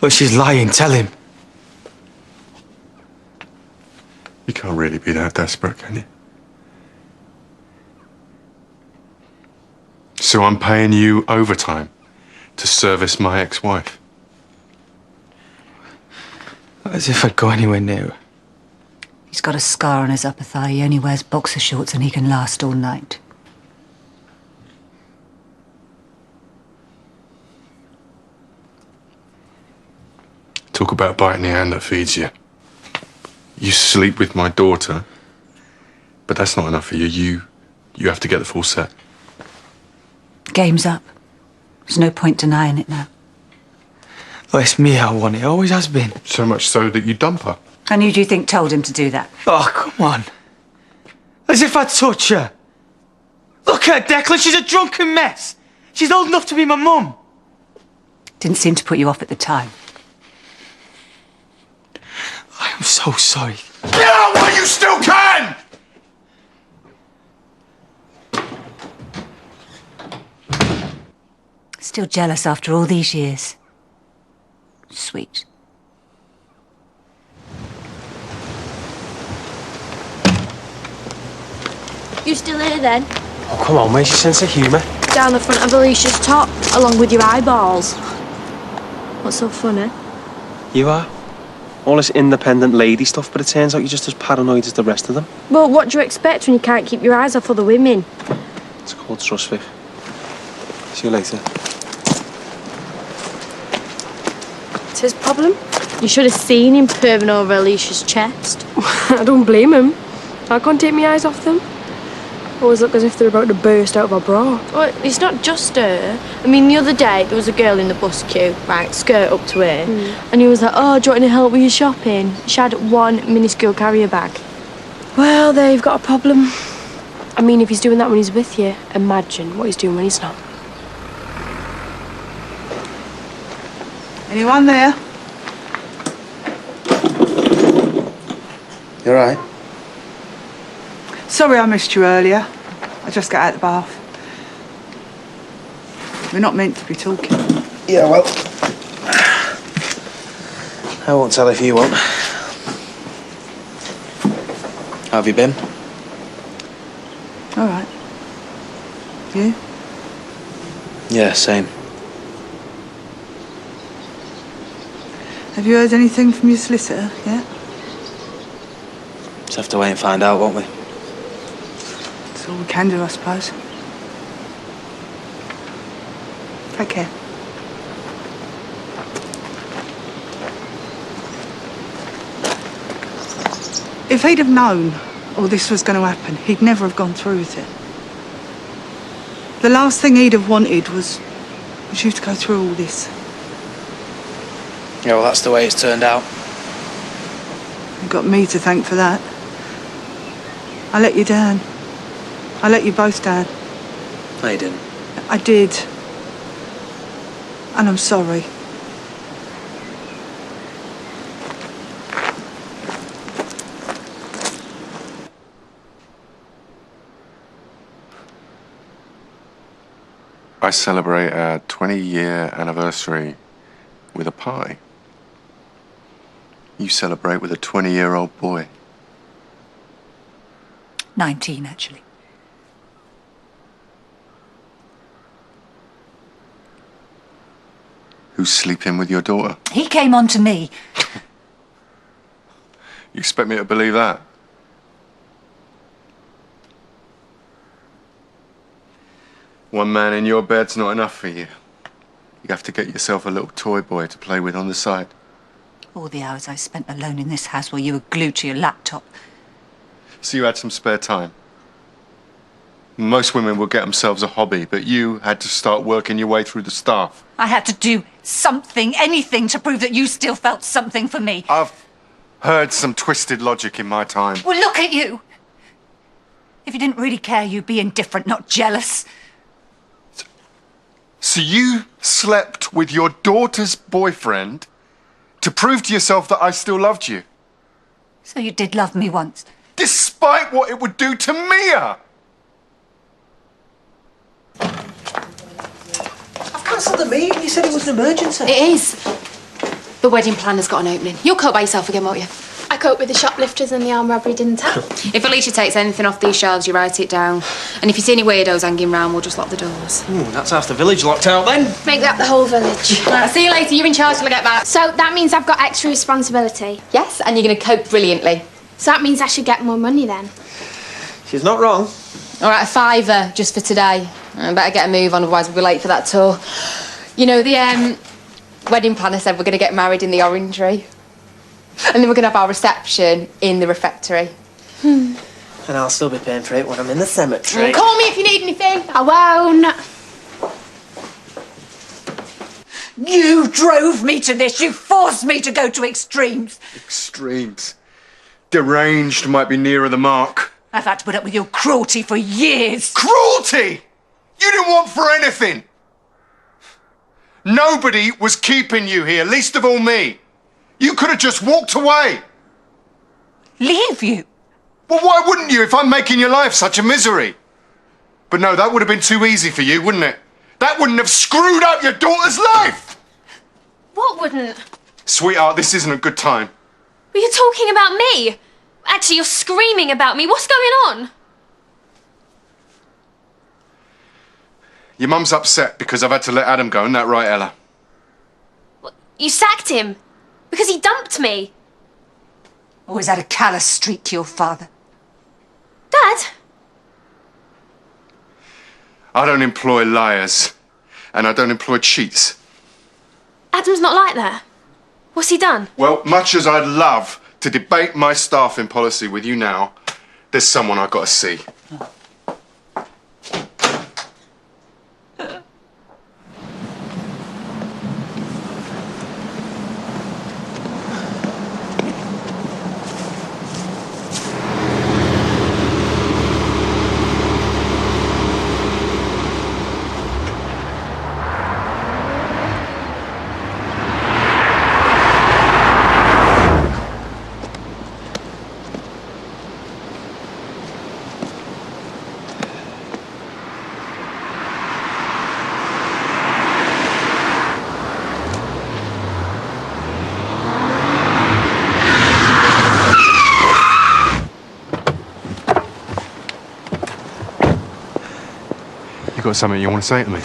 But she's lying, tell him. You can't really be that desperate, can you? So I'm paying you overtime to service my ex-wife. As if I'd go anywhere near her. He's got a scar on his upper thigh. He only wears boxer shorts and he can last all night. Talk about biting the hand that feeds you. You sleep with my daughter, but that's not enough for you. You have to get the full set. Game's up. There's no point denying it now. Oh, it's me I want it, always has been. So much so that you dump her. And who do you think told him to do that? Oh, come on. As if I'd touch her. Look at her, Declan, she's a drunken mess. She's old enough to be my mum. Didn't seem to put you off at the time. I am so sorry. Get out while you still can! Still jealous after all these years. Sweet. You still here then? Oh, come on, where's your sense of humour? Down the front of Alicia's top, along with your eyeballs. What's so funny? You are? All this independent lady stuff, but it turns out you're just as paranoid as the rest of them. Well, what do you expect when you can't keep your eyes off other women? It's called trust, Viv. See you later. It's his problem. You should have seen him perving over Alicia's chest. I don't blame him. I can't take my eyes off them. Always look as if they're about to burst out of a bra. Well, it's not just her. I mean, the other day, there was a girl in the bus queue, right, skirt up to her, and he was like, oh, do you want any help with your shopping? She had one minuscule carrier bag. Well, they've got a problem. I mean, if he's doing that when he's with you, imagine what he's doing when he's not. Anyone there? You all right? Sorry I missed you earlier. I just got out of the bath. We're not meant to be talking. Yeah, well... I won't tell if you won't. How have you been? All right. You? Yeah, same. Have you heard anything from your solicitor yet? Just have to wait and find out, won't we? That's all we can do, I suppose. Take care. If he'd have known all this was going to happen, he'd never have gone through with it. The last thing he'd have wanted was you to go through all this. Yeah, well, that's the way it's turned out. You've got me to thank for that. I let you down. I let you both down. No, you didn't. I did. And I'm sorry. I celebrate our 20-year anniversary with a party. You celebrate with a 20-year-old boy. 19, actually. Who's sleeping with your daughter? He came on to me. You expect me to believe that? One man in your bed's not enough for you. You have to get yourself a little toy boy to play with on the side. All the hours I spent alone in this house while you were glued to your laptop. So you had some spare time. Most women will get themselves a hobby, but you had to start working your way through the staff. I had to do something, anything, to prove that you still felt something for me. I've heard some twisted logic in my time. Well, look at you. If you didn't really care, you'd be indifferent, not jealous. So you slept with your daughter's boyfriend to prove to yourself that I still loved you? So you did love me once. Despite what it would do to Mia! I've cancelled the meeting. You said it was an emergency. It is. The wedding planner's got an opening. You'll cope by yourself again, won't you? I coped with the shoplifters and the armed robbery, didn't I? If Alicia takes anything off these shelves, you write it down. And if you see any weirdos hanging round, we'll just lock the doors. Ooh, that's half the village locked out then. Make that the whole village. Right, I'll see you later. You're in charge till I get back. So that means I've got extra responsibility. Yes, and you're going to cope brilliantly. So that means I should get more money then. She's not wrong. All right, £5 just for today. I better get a move on, otherwise we'll be late for that tour. You know, the wedding planner said we're going to get married in the Orangery. And then we're going to have our reception in the refectory. And I'll still be paying for it when I'm in the cemetery. Call me if you need anything. I won't. You drove me to this. You forced me to go to extremes. Extremes. Deranged might be nearer the mark. I've had to put up with your cruelty for years. Cruelty! You didn't want for anything. Nobody was keeping you here, least of all me. You could have just walked away. Leave you? Well, why wouldn't you if I'm making your life such a misery? But no, that would have been too easy for you, wouldn't it? That wouldn't have screwed up your daughter's life! What wouldn't? Sweetheart, this isn't a good time. Were you talking about me? Actually, you're screaming about me. What's going on? Your mum's upset because I've had to let Adam go, isn't that right, Ella? You sacked him because he dumped me. Or is that a callous streak to your father? Dad? I don't employ liars, and I don't employ cheats. Adam's not like that. What's he done? Well, much as I'd love to debate my staffing policy with you now, there's someone I've got to see. You got something you want to say to me?